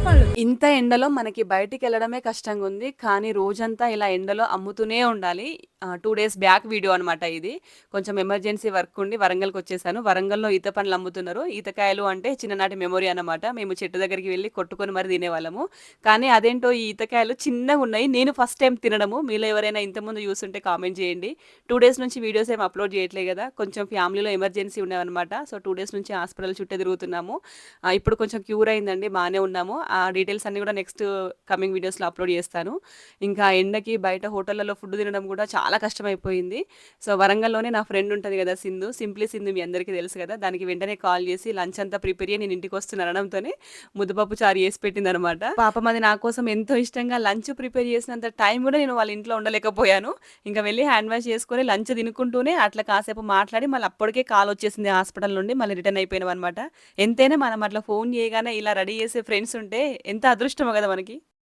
పళ్ళు. ఇంత ఎండలో మనకి బయటికెళ్ళడమే కష్టంగుంది. కానీ రోజంతా ఇలా ఎండలో అమ్ముతూనే ఉండాలి. 2 డేస్ బ్యాక్ వీడియో అనమాట ఇది. కొంచెం ఎమర్జెన్సీ వర్క్ ఉండి వరంగల్‌కొచ్చేసాను. వరంగల్‌లో ఈత పండ్లు అమ్ముతున్నారు. ఈతకాయలు అంటే చిన్ననాటి మెమొరీ అన్నమాట. మేము చెట్టు దగ్గరికి వెళ్లి కొట్టుకొని మరి తినేవాళ్ళము. కానీ అదేంటో ఈ ఈతకాయలు చిన్నగున్నాయి. నేను ఫస్ట్ టైమ్ తినడము. మీలో ఎవరైనా ఇంతకుముందు చూసుంటే కామెంట్ చేయండి. 2 డేస్ నుంచి వీడియోస్ ఏమి అప్‌లోడ్ చేయట్లే గదా! కొంచెం ఫ్యామిలీలో ఎమర్జెన్సీ ఉండేవన్నమాట. సో, 2 డేస్ నుంచి హాస్పిటల్ చుట్టే తిరుగుతున్నాము. ఇప్పుడు కొంచెం క్యూర్ అయిందండి. బానే ఉన్నాము. ఆ డీటెయిల్స్ అన్నీ గూడా నెక్స్ట్ కమింగ్ వీడియోస్‌లో అప్‌లోడ్ చేస్తాను. ఇంకా ఎండకి బయట హోటళ్లలో ఫుడ్ తినడం గూడా చాలా కష్టమైపోయింది. సో, వరంగల్‌లోనే నా ఫ్రెండ్ ఉంటది గదా! సింధు. సింప్లీ సింధు మీ అందరికీ తెలుసు గదా! దానికి వెంటనే కాల్ చేసి లంచ్ అంతా ప్రిపేర్ అయ్యి నేను ఇంటికొస్తున్నా అనడంతోనే ముద్దపప్పు చారు చేసి పెట్టిందనమాట. పాపం అది నా కోసం ఎంతో ఇష్టంగా లంచ్ ప్రిపేర్ చేసినంత టైం గూడా నేను వాళ్ళ ఇంట్లో ఉండలేకపోయాను. ఇంక వెళ్లి హ్యాండ్ వాష్ చేసుకొని లంచ్ తినుకుంటూనే అట్లా కాసేపు మాట్లాడి మళ్ళీ అప్పటికే కాల్ వచ్చేసింది హాస్పిటల్ నుండి. మళ్ళీ రిటర్న్ అయిపోయినామనమాట. ఎంతైనా మనం అట్లా ఫోను చేయగానే ఇలా రెడీ చేసే ఫ్రెండ్స్ ఉంటే ఎంత అదృష్టమో గదా మనకి.